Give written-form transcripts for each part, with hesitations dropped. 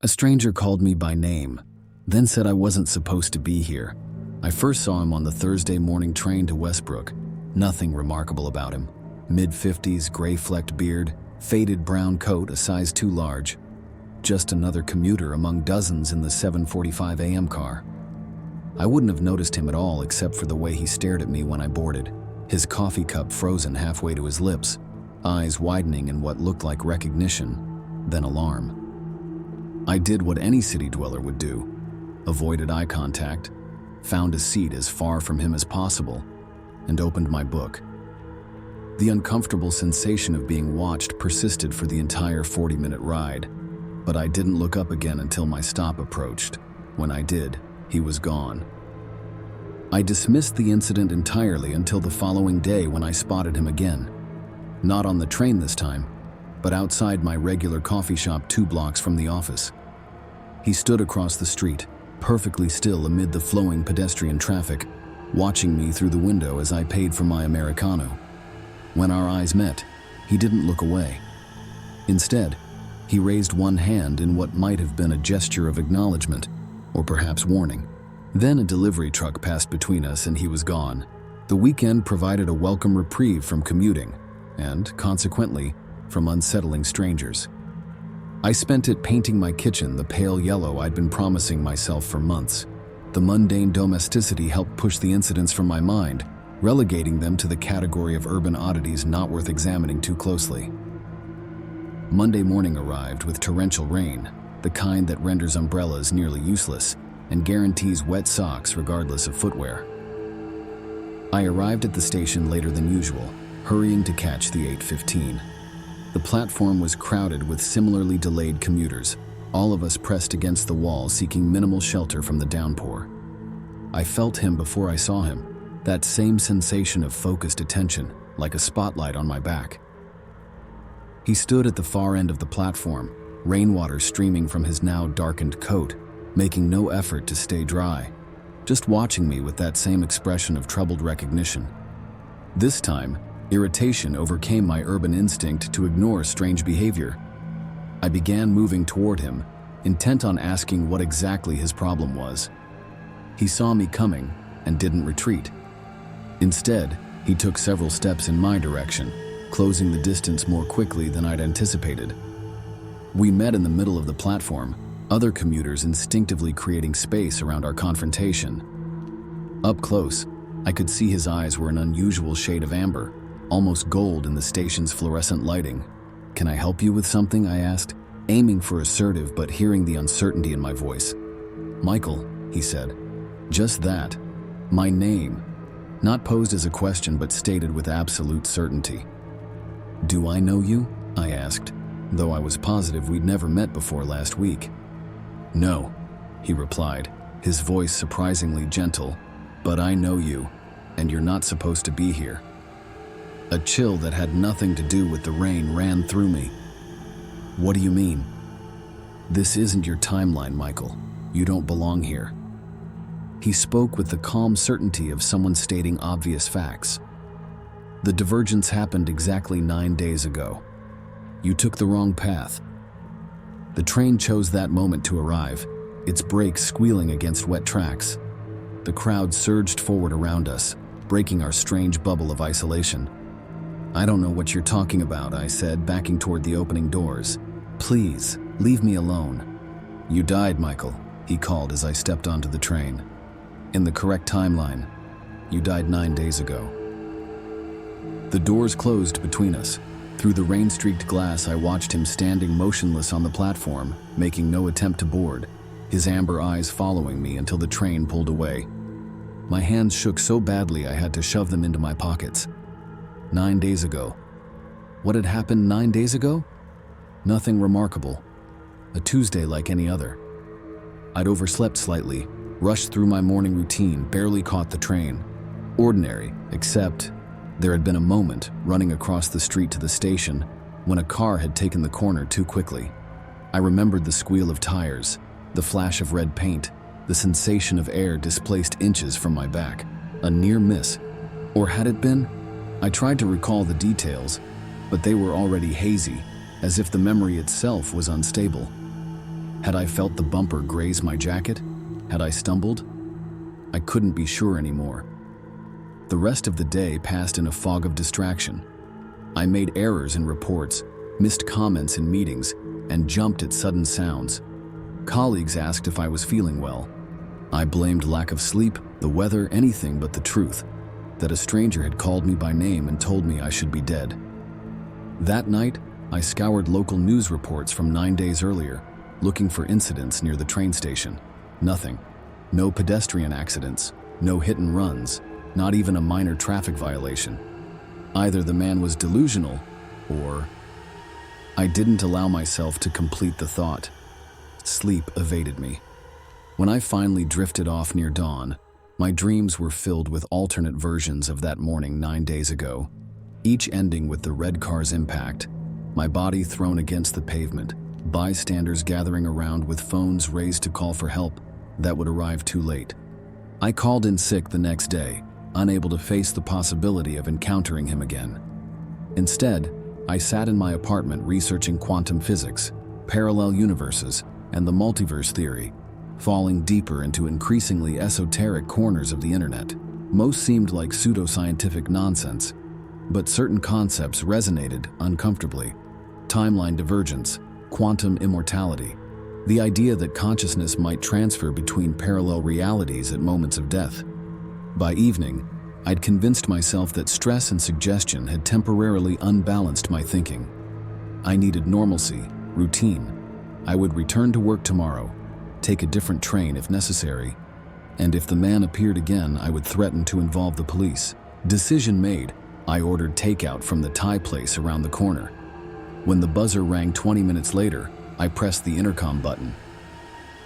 A stranger called me by name, then said I wasn't supposed to be here. I first saw him on the Thursday morning train to Westbrook. Nothing remarkable about him. Mid-50s, gray-flecked beard, faded brown coat a size too large. Just another commuter among dozens in the 7:45 a.m. car. I wouldn't have noticed him at all except for the way he stared at me when I boarded, his coffee cup frozen halfway to his lips, eyes widening in what looked like recognition, then alarm. I did what any city dweller would do, avoided eye contact, found a seat as far from him as possible, and opened my book. The uncomfortable sensation of being watched persisted for the entire 40-minute ride, but I didn't look up again until my stop approached. When I did, he was gone. I dismissed the incident entirely until the following day when I spotted him again. Not on the train this time, but outside my regular coffee shop 2 blocks from the office. He stood across the street, perfectly still amid the flowing pedestrian traffic, watching me through the window as I paid for my Americano. When our eyes met, he didn't look away. Instead, he raised one hand in what might have been a gesture of acknowledgement, or perhaps warning. Then a delivery truck passed between us and he was gone. The weekend provided a welcome reprieve from commuting, and, consequently, from unsettling strangers. I spent it painting my kitchen the pale yellow I'd been promising myself for months. The mundane domesticity helped push the incidents from my mind, relegating them to the category of urban oddities not worth examining too closely. Monday morning arrived with torrential rain, the kind that renders umbrellas nearly useless and guarantees wet socks regardless of footwear. I arrived at the station later than usual, hurrying to catch the 8:15. The platform was crowded with similarly delayed commuters, all of us pressed against the wall seeking minimal shelter from the downpour. I felt him before I saw him, that same sensation of focused attention, like a spotlight on my back. He stood at the far end of the platform, rainwater streaming from his now darkened coat, making no effort to stay dry, just watching me with that same expression of troubled recognition. This time, irritation overcame my urban instinct to ignore strange behavior. I began moving toward him, intent on asking what exactly his problem was. He saw me coming and didn't retreat. Instead, he took several steps in my direction, closing the distance more quickly than I'd anticipated. We met in the middle of the platform, other commuters instinctively creating space around our confrontation. Up close, I could see his eyes were an unusual shade of amber, almost gold in the station's fluorescent lighting. "Can I help you with something?" I asked, aiming for assertive but hearing the uncertainty in my voice. "Michael," he said. Just that. My name. Not posed as a question but stated with absolute certainty. "Do I know you?" I asked, though I was positive we'd never met before last week. "No," he replied, his voice surprisingly gentle, "but I know you, and you're not supposed to be here." A chill that had nothing to do with the rain ran through me. "What do you mean?" "This isn't your timeline, Michael. You don't belong here." He spoke with the calm certainty of someone stating obvious facts. "The divergence happened exactly 9 days ago. You took the wrong path. The train chose that moment to arrive, its brakes squealing against wet tracks. The crowd surged forward around us, breaking our strange bubble of isolation. "I don't know what you're talking about," I said, backing toward the opening doors. "Please, leave me alone." "You died, Michael," he called as I stepped onto the train. "In the correct timeline. You died 9 days ago." The doors closed between us. Through the rain-streaked glass, I watched him standing motionless on the platform, making no attempt to board, his amber eyes following me until the train pulled away. My hands shook so badly I had to shove them into my pockets. 9 days ago. What had happened 9 days ago? Nothing remarkable. A Tuesday like any other. I'd overslept slightly, rushed through my morning routine, barely caught the train. Ordinary, except there had been a moment running across the street to the station when a car had taken the corner too quickly. I remembered the squeal of tires, the flash of red paint, the sensation of air displaced inches from my back. A near miss. Or had it been? I tried to recall the details, but they were already hazy, as if the memory itself was unstable. Had I felt the bumper graze my jacket? Had I stumbled? I couldn't be sure anymore. The rest of the day passed in a fog of distraction. I made errors in reports, missed comments in meetings, and jumped at sudden sounds. Colleagues asked if I was feeling well. I blamed lack of sleep, the weather, anything but the truth, that a stranger had called me by name and told me I should be dead. That night, I scoured local news reports from 9 days earlier, looking for incidents near the train station. Nothing. No pedestrian accidents, no hit and runs, not even a minor traffic violation. Either the man was delusional, or I didn't allow myself to complete the thought. Sleep evaded me. When I finally drifted off near dawn, my dreams were filled with alternate versions of that morning 9 days ago, each ending with the red car's impact, my body thrown against the pavement, bystanders gathering around with phones raised to call for help that would arrive too late. I called in sick the next day, unable to face the possibility of encountering him again. Instead, I sat in my apartment researching quantum physics, parallel universes, and the multiverse theory, falling deeper into increasingly esoteric corners of the internet. Most seemed like pseudoscientific nonsense, but certain concepts resonated uncomfortably. Timeline divergence, quantum immortality, the idea that consciousness might transfer between parallel realities at moments of death. By evening, I'd convinced myself that stress and suggestion had temporarily unbalanced my thinking. I needed normalcy, routine. I would return to work tomorrow, take a different train if necessary, and if the man appeared again, I would threaten to involve the police. Decision made, I ordered takeout from the Thai place around the corner. When the buzzer rang 20 minutes later, I pressed the intercom button.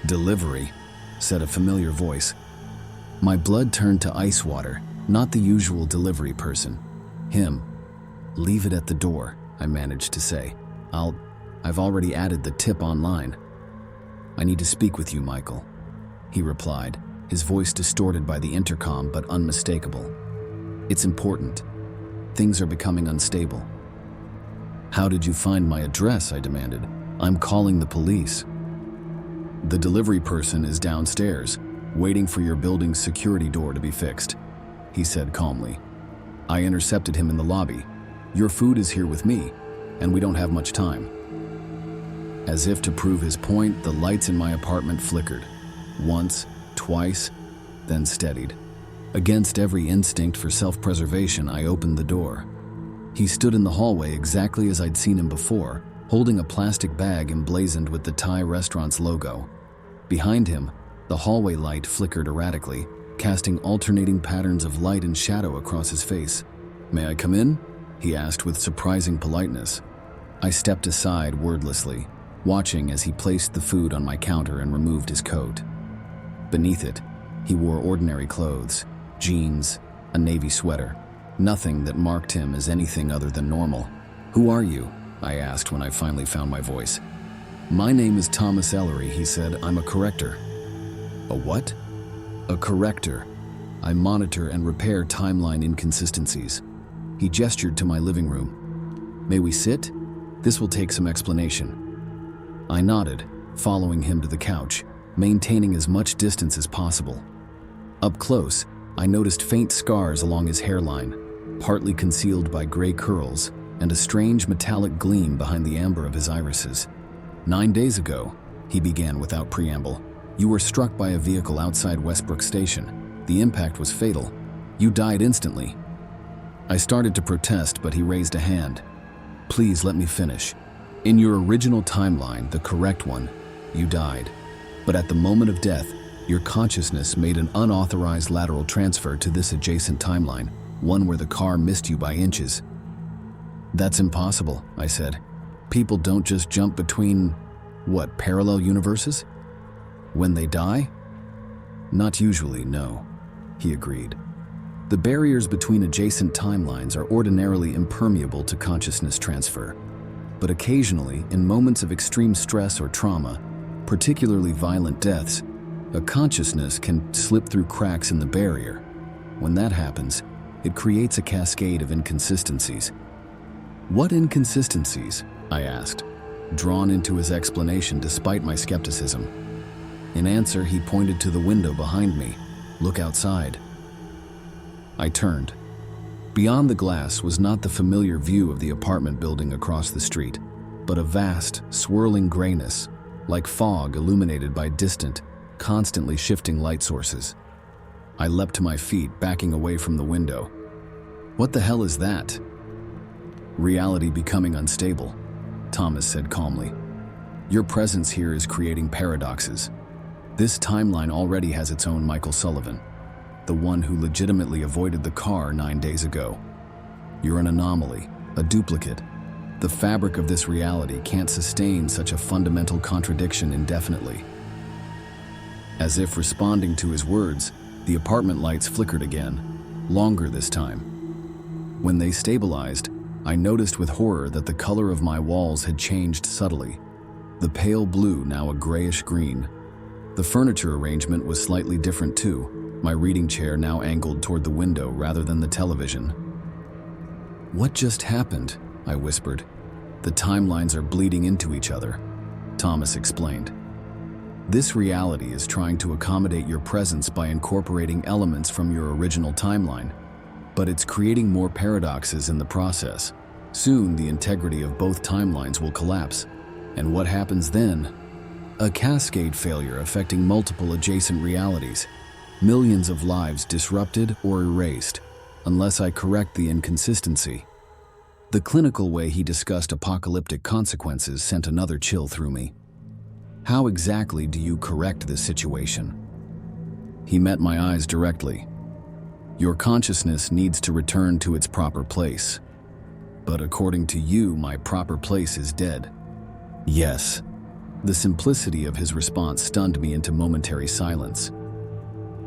"Delivery," said a familiar voice. My blood turned to ice water, not the usual delivery person. Him. "Leave it at the door," I managed to say. I've already added the tip online." "I need to speak with you, Michael," he replied, his voice distorted by the intercom but unmistakable. "It's important. Things are becoming unstable." "How did you find my address?" I demanded. "I'm calling the police." "The delivery person is downstairs, waiting for your building's security door to be fixed," he said calmly. I intercepted him in the lobby. "Your food is here with me, and we don't have much time." As if to prove his point, the lights in my apartment flickered. Once, twice, then steadied. Against every instinct for self-preservation, I opened the door. He stood in the hallway exactly as I'd seen him before, holding a plastic bag emblazoned with the Thai restaurant's logo. Behind him, the hallway light flickered erratically, casting alternating patterns of light and shadow across his face. "May I come in?" he asked with surprising politeness. I stepped aside wordlessly, watching as he placed the food on my counter and removed his coat. Beneath it, he wore ordinary clothes, jeans, a navy sweater, nothing that marked him as anything other than normal. "Who are you?" I asked when I finally found my voice. "My name is Thomas Ellery," he said. "I'm a corrector." "A what?" "A corrector. I monitor and repair timeline inconsistencies." He gestured to my living room. "May we sit? This will take some explanation." I nodded, following him to the couch, maintaining as much distance as possible. Up close, I noticed faint scars along his hairline, partly concealed by gray curls, and a strange metallic gleam behind the amber of his irises. "9 days ago," he began without preamble, "you were struck by a vehicle outside Westbrook Station. The impact was fatal. You died instantly." I started to protest, but he raised a hand. "Please let me finish. In your original timeline, the correct one, you died. But at the moment of death, your consciousness made an unauthorized lateral transfer to this adjacent timeline, one where the car missed you by inches." "That's impossible," I said. "People don't just jump between, parallel universes? When they die?" "Not usually, no," he agreed. "The barriers between adjacent timelines are ordinarily impermeable to consciousness transfer. But occasionally, in moments of extreme stress or trauma, particularly violent deaths, a consciousness can slip through cracks in the barrier. When that happens, it creates a cascade of inconsistencies." "What inconsistencies?" I asked. drawn into his explanation despite my skepticism. In answer, he pointed to the window behind me. "Look outside." I turned. Beyond the glass was not the familiar view of the apartment building across the street, but a vast, swirling grayness, like fog illuminated by distant, constantly shifting light sources. I leapt to my feet, backing away from the window. "What the hell is that?" "Reality becoming unstable," Thomas said calmly. "Your presence here is creating paradoxes. This timeline already has its own Michael Sullivan, the one who legitimately avoided the car 9 days ago. You're an anomaly, a duplicate. The fabric of this reality can't sustain such a fundamental contradiction indefinitely." As if responding to his words, the apartment lights flickered again, longer this time. When they stabilized, I noticed with horror that the color of my walls had changed subtly. The pale blue, now a grayish green. The furniture arrangement was slightly different too, my reading chair now angled toward the window rather than the television. "What just happened?" I whispered. "The timelines are bleeding into each other," Thomas explained. "This reality is trying to accommodate your presence by incorporating elements from your original timeline, but it's creating more paradoxes in the process. Soon, the integrity of both timelines will collapse. And what happens then? A cascade failure affecting multiple adjacent realities. Millions of lives disrupted or erased, unless I correct the inconsistency." The clinical way he discussed apocalyptic consequences sent another chill through me. "How exactly do you correct this situation?" He met my eyes directly. "Your consciousness needs to return to its proper place. But according to you, my proper place is dead." "Yes." The simplicity of his response stunned me into momentary silence.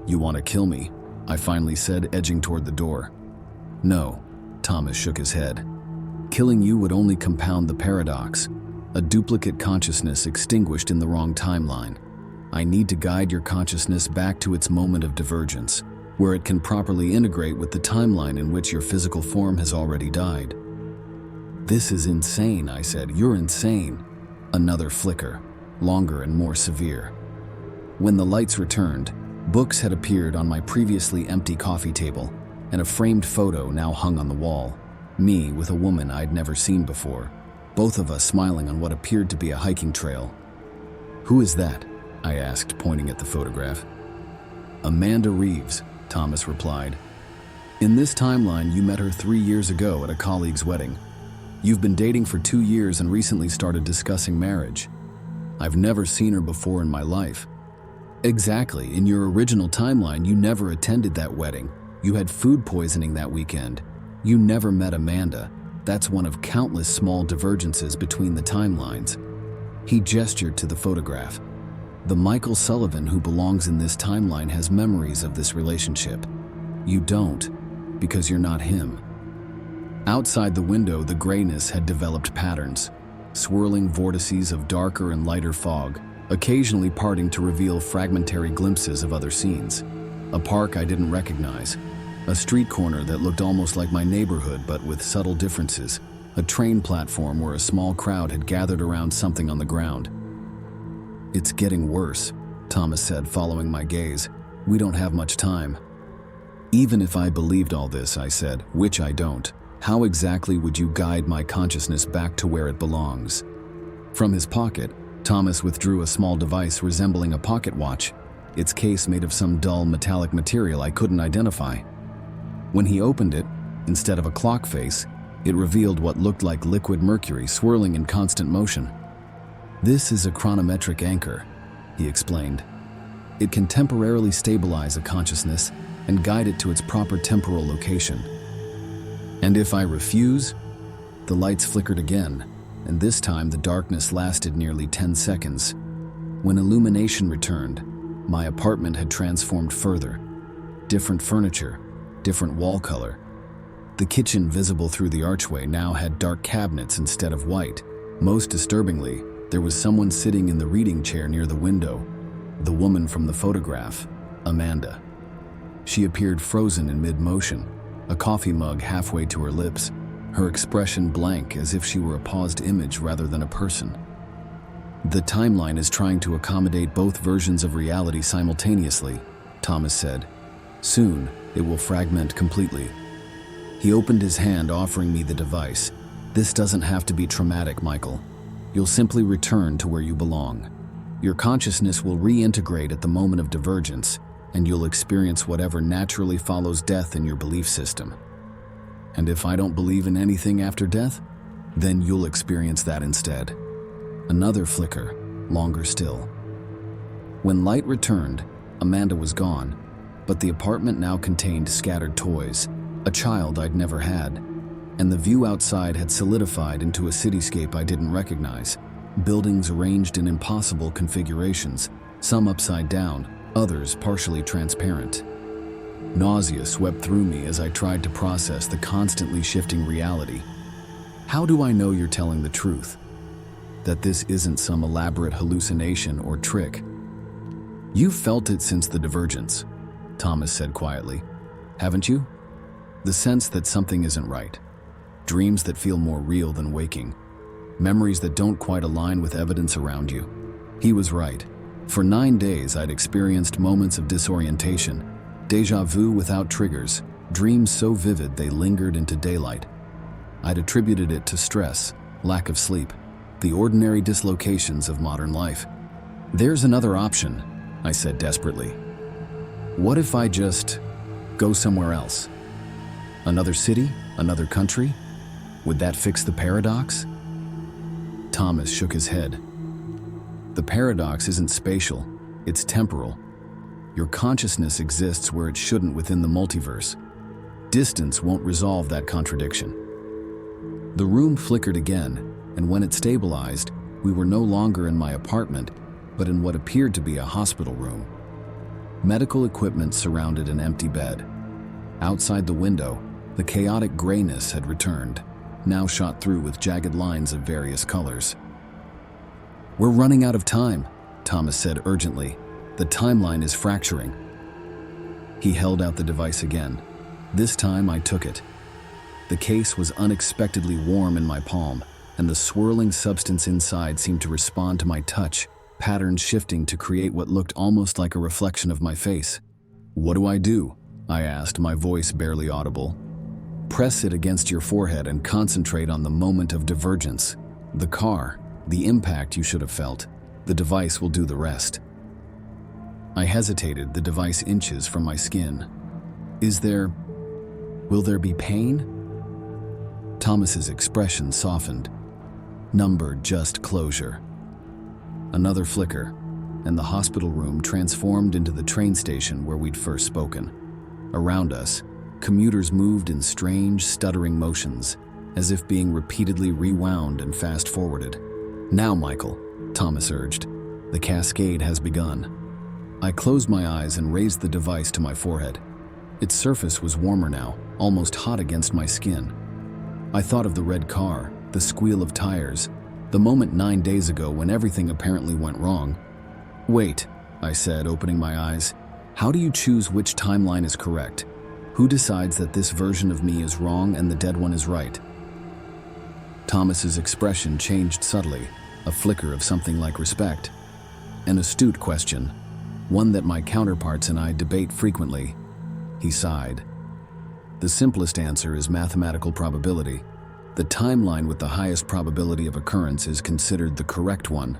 "You want to kill me?" I finally said, edging toward the door. "No," Thomas shook his head. "Killing you would only compound the paradox. A duplicate consciousness extinguished in the wrong timeline. I need to guide your consciousness back to its moment of divergence, where it can properly integrate with the timeline in which your physical form has already died." "This is insane," I said. "You're insane." Another flicker, longer and more severe. When the lights returned, books had appeared on my previously empty coffee table, and a framed photo now hung on the wall. Me with a woman I'd never seen before, both of us smiling on what appeared to be a hiking trail. "Who is that?" I asked, pointing at the photograph. "Amanda Reeves," Thomas replied. "In this timeline, you met her 3 years ago at a colleague's wedding. You've been dating for 2 years and recently started discussing marriage. I've never seen her before in my life." "Exactly. In your original timeline, you never attended that wedding. You had food poisoning that weekend. You never met Amanda. That's one of countless small divergences between the timelines." He gestured to the photograph. "The Michael Sullivan who belongs in this timeline has memories of this relationship. You don't, because you're not him." Outside the window, the grayness had developed patterns, swirling vortices of darker and lighter fog, occasionally parting to reveal fragmentary glimpses of other scenes. A park I didn't recognize, a street corner that looked almost like my neighborhood but with subtle differences, a train platform where a small crowd had gathered around something on the ground. "It's getting worse," Thomas said, following my gaze. "We don't have much time." "Even if I believed all this," I said, "which I don't, how exactly would you guide my consciousness back to where it belongs?" From his pocket, Thomas withdrew a small device resembling a pocket watch, its case made of some dull metallic material I couldn't identify. When he opened it, instead of a clock face, it revealed what looked like liquid mercury swirling in constant motion. "This is a chronometric anchor," he explained. "It can temporarily stabilize a consciousness and guide it to its proper temporal location. And if I refuse?" The lights flickered again, and this time the darkness lasted nearly 10 seconds. When illumination returned, my apartment had transformed further. Different furniture, different wall color. The kitchen, visible through the archway, now had dark cabinets instead of white. Most disturbingly, there was someone sitting in the reading chair near the window, the woman from the photograph, Amanda. She appeared frozen in mid-motion, a coffee mug halfway to her lips, her expression blank as if she were a paused image rather than a person. The timeline is trying to accommodate both versions of reality simultaneously, Thomas said. Soon, it will fragment completely. He opened his hand, offering me the device. This doesn't have to be traumatic, Michael. You'll simply return to where you belong. Your consciousness will reintegrate at the moment of divergence, and you'll experience whatever naturally follows death in your belief system. And if I don't believe in anything after death, then you'll experience that instead. Another flicker, longer still. When light returned, Amanda was gone, but the apartment now contained scattered toys, a child I'd never had, and the view outside had solidified into a cityscape I didn't recognize. Buildings arranged in impossible configurations, some upside down, others partially transparent. Nausea swept through me as I tried to process the constantly shifting reality. How do I know you're telling the truth? That this isn't some elaborate hallucination or trick? You've felt it since the divergence, Thomas said quietly. Haven't you? The sense that something isn't right. Dreams that feel more real than waking. Memories that don't quite align with evidence around you. He was right. For 9 days, I'd experienced moments of disorientation, déjà vu without triggers, dreams so vivid they lingered into daylight. I'd attributed it to stress, lack of sleep, the ordinary dislocations of modern life. There's another option, I said desperately. What if I just go somewhere else? Another city? Another country? Would that fix the paradox? Thomas shook his head. The paradox isn't spatial, it's temporal. Your consciousness exists where it shouldn't within the multiverse. Distance won't resolve that contradiction. The room flickered again, and when it stabilized, we were no longer in my apartment, but in what appeared to be a hospital room. Medical equipment surrounded an empty bed. Outside the window, the chaotic grayness had returned, now shot through with jagged lines of various colors. We're running out of time, Thomas said urgently. The timeline is fracturing. He held out the device again. This time I took it. The case was unexpectedly warm in my palm, and the swirling substance inside seemed to respond to my touch, patterns shifting to create what looked almost like a reflection of my face. What do I do? I asked, my voice barely audible. Press it against your forehead and concentrate on the moment of divergence. The car, the impact you should have felt. The device will do the rest. I hesitated, the device inches from my skin. Will there be pain? Thomas's expression softened. Numbered, just closure. Another flicker, and the hospital room transformed into the train station where we'd first spoken. Around us, commuters moved in strange, stuttering motions, as if being repeatedly rewound and fast-forwarded. Now, Michael, Thomas urged. The cascade has begun. I closed my eyes and raised the device to my forehead. Its surface was warmer now, almost hot against my skin. I thought of the red car, the squeal of tires, the moment 9 days ago when everything apparently went wrong. Wait, I said, opening my eyes. How do you choose which timeline is correct? Who decides that this version of me is wrong and the dead one is right? Thomas's expression changed subtly, a flicker of something like respect. An astute question, one that my counterparts and I debate frequently. He sighed. The simplest answer is mathematical probability. The timeline with the highest probability of occurrence is considered the correct one.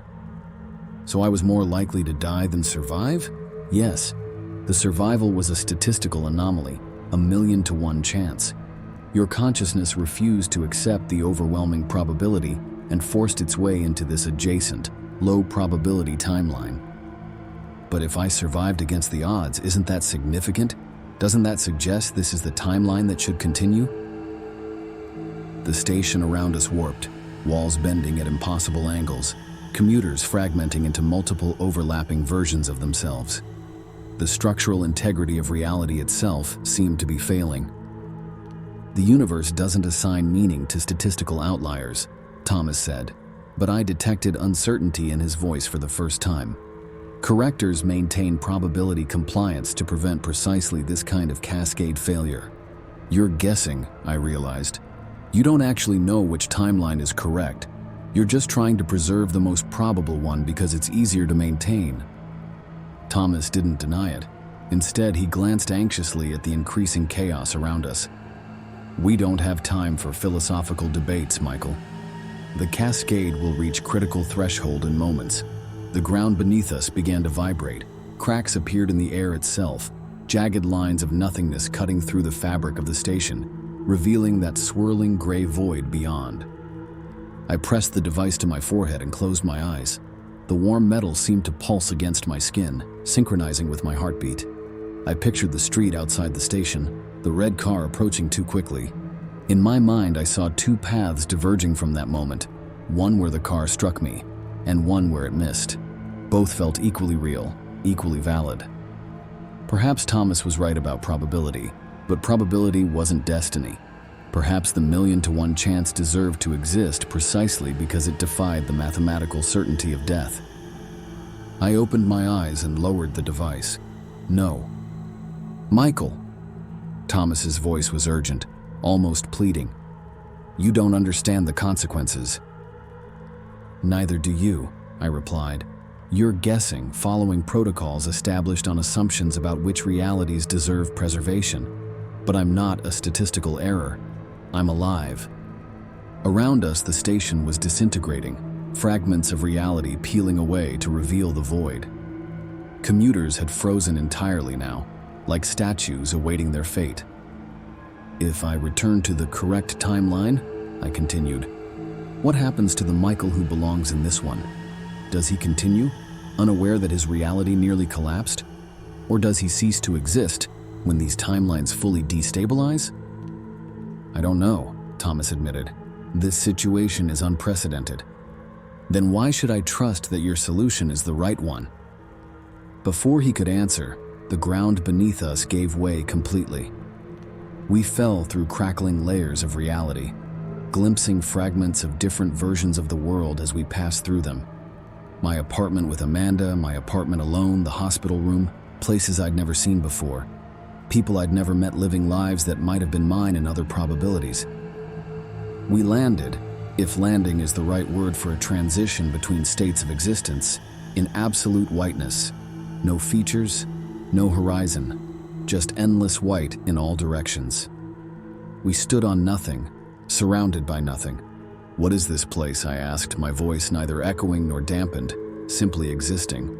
So I was more likely to die than survive? Yes. The survival was a statistical anomaly, a 1,000,000 to 1 chance. Your consciousness refused to accept the overwhelming probability and forced its way into this adjacent, low-probability timeline. But if I survived against the odds, isn't that significant? Doesn't that suggest this is the timeline that should continue? The station around us warped, walls bending at impossible angles, commuters fragmenting into multiple overlapping versions of themselves. The structural integrity of reality itself seemed to be failing. The universe doesn't assign meaning to statistical outliers, Thomas said, but I detected uncertainty in his voice for the first time. Correctors maintain probability compliance to prevent precisely this kind of cascade failure. You're guessing, I realized. You don't actually know which timeline is correct. You're just trying to preserve the most probable one because it's easier to maintain." Thomas didn't deny it. Instead, he glanced anxiously at the increasing chaos around us. "We don't have time for philosophical debates, Michael. The cascade will reach critical threshold in moments." The ground beneath us began to vibrate. Cracks appeared in the air itself, jagged lines of nothingness cutting through the fabric of the station, revealing that swirling gray void beyond. I pressed the device to my forehead and closed my eyes. The warm metal seemed to pulse against my skin, synchronizing with my heartbeat. I pictured the street outside the station, the red car approaching too quickly. In my mind, I saw two paths diverging from that moment, one where the car struck me, and one where it missed. Both felt equally real, equally valid. Perhaps Thomas was right about probability, but probability wasn't destiny. Perhaps the 1,000,000-to-1 chance deserved to exist precisely because it defied the mathematical certainty of death. I opened my eyes and lowered the device. "No." "Michael." Thomas's voice was urgent, almost pleading. "You don't understand the consequences." "Neither do you," I replied. "You're guessing, following protocols established on assumptions about which realities deserve preservation. But I'm not a statistical error. I'm alive." Around us, the station was disintegrating, fragments of reality peeling away to reveal the void. Commuters had frozen entirely now, like statues awaiting their fate. "If I return to the correct timeline," I continued, "what happens to the Michael who belongs in this one? Does he continue, unaware that his reality nearly collapsed? Or does he cease to exist when these timelines fully destabilize?" "I don't know," Thomas admitted. "This situation is unprecedented." "Then why should I trust that your solution is the right one?" Before he could answer, the ground beneath us gave way completely. We fell through crackling layers of reality, glimpsing fragments of different versions of the world as we passed through them. My apartment with Amanda, my apartment alone, the hospital room, places I'd never seen before. People I'd never met living lives that might have been mine in other probabilities. We landed, if landing is the right word for a transition between states of existence, in absolute whiteness. No features, no horizon, just endless white in all directions. We stood on nothing, surrounded by nothing. "What is this place?" I asked, my voice neither echoing nor dampened, simply existing.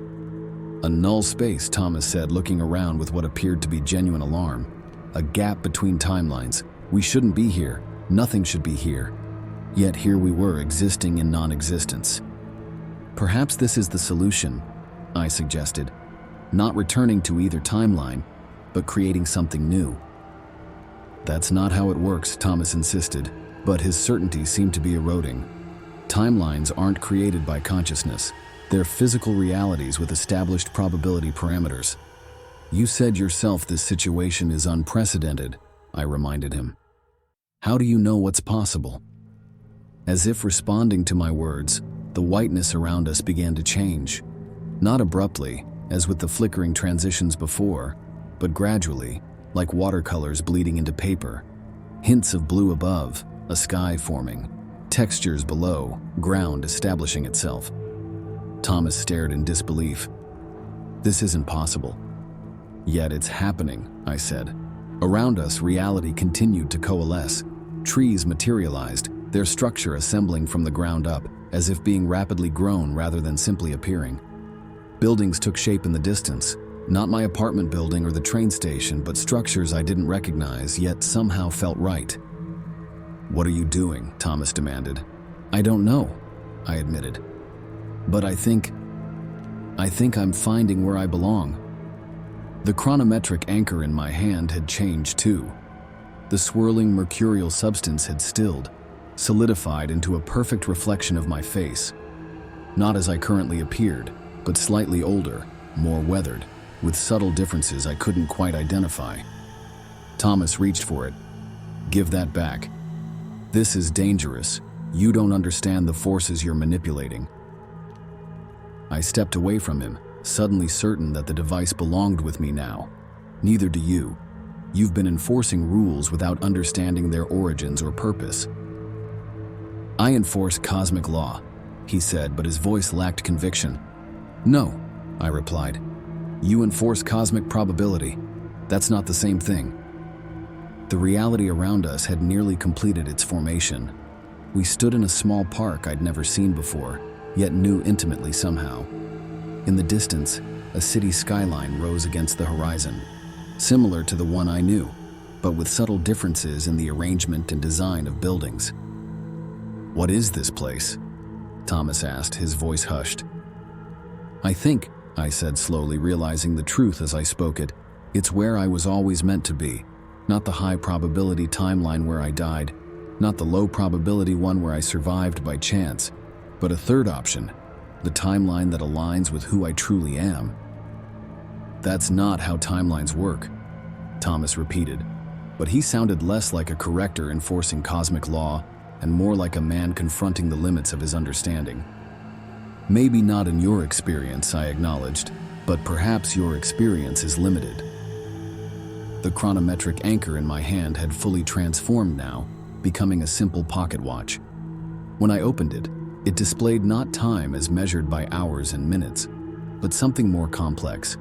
"A null space," Thomas said, looking around with what appeared to be genuine alarm. "A gap between timelines. We shouldn't be here. Nothing should be here." Yet here we were, existing in non-existence. "Perhaps this is the solution," I suggested. "Not returning to either timeline, but creating something new." "That's not how it works," Thomas insisted, but his certainty seemed to be eroding. "Timelines aren't created by consciousness. They're physical realities with established probability parameters." "You said yourself this situation is unprecedented," I reminded him. "How do you know what's possible?" As if responding to my words, the whiteness around us began to change. Not abruptly, as with the flickering transitions before, but gradually, like watercolors bleeding into paper. Hints of blue above, a sky forming. Textures below, ground establishing itself. Thomas stared in disbelief. "This isn't possible." "Yet it's happening," I said. Around us, reality continued to coalesce. Trees materialized, their structure assembling from the ground up, as if being rapidly grown rather than simply appearing. Buildings took shape in the distance, not my apartment building or the train station, but structures I didn't recognize, yet somehow felt right. "What are you doing?" Thomas demanded. "I don't know," I admitted. "But I think I'm finding where I belong." The chronometric anchor in my hand had changed too. The swirling mercurial substance had stilled, solidified into a perfect reflection of my face. Not as I currently appeared, but slightly older, more weathered, with subtle differences I couldn't quite identify. Thomas reached for it. "Give that back. This is dangerous. You don't understand the forces you're manipulating." I stepped away from him, suddenly certain that the device belonged with me now. "Neither do you. You've been enforcing rules without understanding their origins or purpose." I enforce cosmic law, he said, but his voice lacked conviction. No, I replied. You enforce cosmic probability. That's not the same thing. The reality around us had nearly completed its formation. We stood in a small park I'd never seen before, yet knew intimately somehow. In the distance, a city skyline rose against the horizon, similar to the one I knew, but with subtle differences in the arrangement and design of buildings. What is this place? Thomas asked, his voice hushed. I think, I said slowly, realizing the truth as I spoke it, it's where I was always meant to be. Not the high probability timeline where I died, not the low probability one where I survived by chance, but a third option, the timeline that aligns with who I truly am. That's not how timelines work, Thomas repeated, but he sounded less like a corrector enforcing cosmic law and more like a man confronting the limits of his understanding. Maybe not in your experience, I acknowledged, but perhaps your experience is limited. The chronometric anchor in my hand had fully transformed now, becoming a simple pocket watch. When I opened it, it displayed not time as measured by hours and minutes, but something more complex.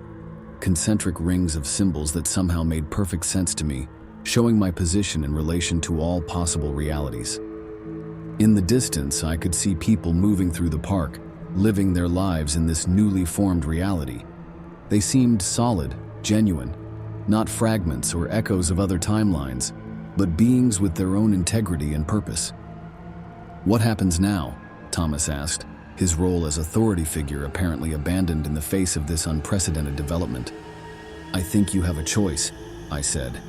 Concentric rings of symbols that somehow made perfect sense to me, showing my position in relation to all possible realities. In the distance, I could see people moving through the park, living their lives in this newly formed reality. They seemed solid, genuine, not fragments or echoes of other timelines, but beings with their own integrity and purpose. What happens now? Thomas asked, his role as authority figure apparently abandoned in the face of this unprecedented development. I think you have a choice, I said.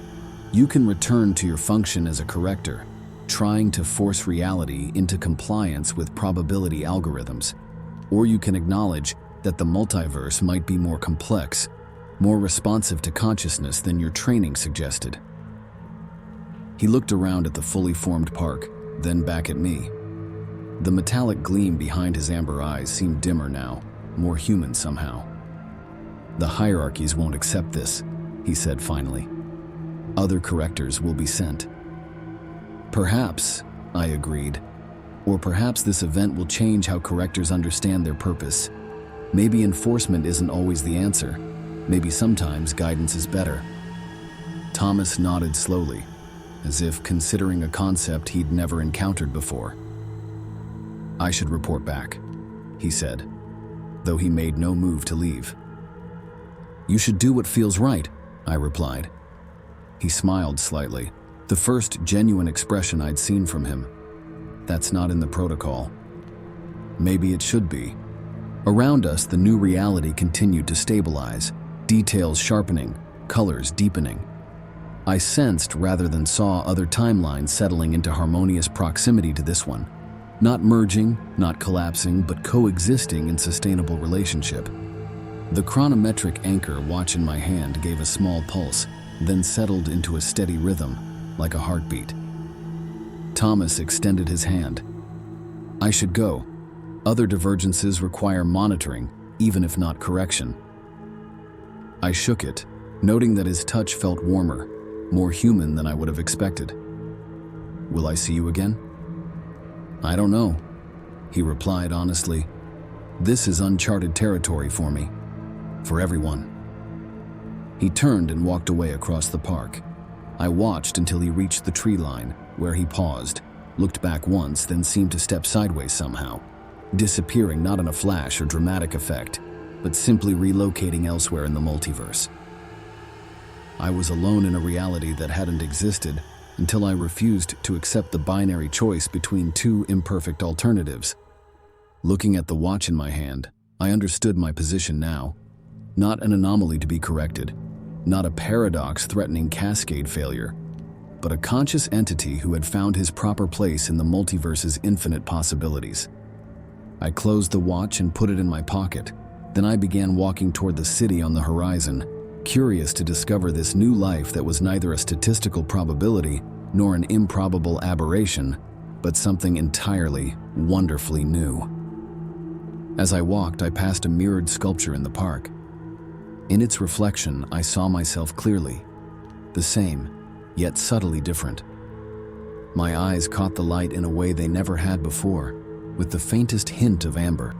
You can return to your function as a corrector, trying to force reality into compliance with probability algorithms, or you can acknowledge that the multiverse might be more complex, more responsive to consciousness than your training suggested. He looked around at the fully formed park, then back at me. The metallic gleam behind his amber eyes seemed dimmer now, more human somehow. The hierarchies won't accept this, he said finally. Other correctors will be sent. Perhaps, I agreed. Or perhaps this event will change how correctors understand their purpose. Maybe enforcement isn't always the answer. Maybe sometimes guidance is better. Thomas nodded slowly, as if considering a concept he'd never encountered before. I should report back, he said, though he made no move to leave. You should do what feels right, I replied. He smiled slightly, the first genuine expression I'd seen from him. That's not in the protocol. Maybe it should be. Around us, the new reality continued to stabilize, details sharpening, colors deepening. I sensed rather than saw other timelines settling into harmonious proximity to this one. Not merging, not collapsing, but coexisting in sustainable relationship. The chronometric anchor watch in my hand gave a small pulse, then settled into a steady rhythm, like a heartbeat. Thomas extended his hand. I should go. Other divergences require monitoring, even if not correction. I shook it, noting that his touch felt warmer, more human than I would have expected. Will I see you again? I don't know, he replied honestly. This is uncharted territory for me, for everyone. He turned and walked away across the park. I watched until he reached the tree line, where he paused, looked back once, then seemed to step sideways somehow, disappearing not in a flash or dramatic effect, but simply relocating elsewhere in the multiverse. I was alone in a reality that hadn't existed until I refused to accept the binary choice between two imperfect alternatives. Looking at the watch in my hand, I understood my position now. Not an anomaly to be corrected, not a paradox threatening cascade failure, but a conscious entity who had found his proper place in the multiverse's infinite possibilities. I closed the watch and put it in my pocket. Then I began walking toward the city on the horizon, curious to discover this new life that was neither a statistical probability nor an improbable aberration, but something entirely, wonderfully new. As I walked, I passed a mirrored sculpture in the park. In its reflection, I saw myself clearly, the same, yet subtly different. My eyes caught the light in a way they never had before, with the faintest hint of amber.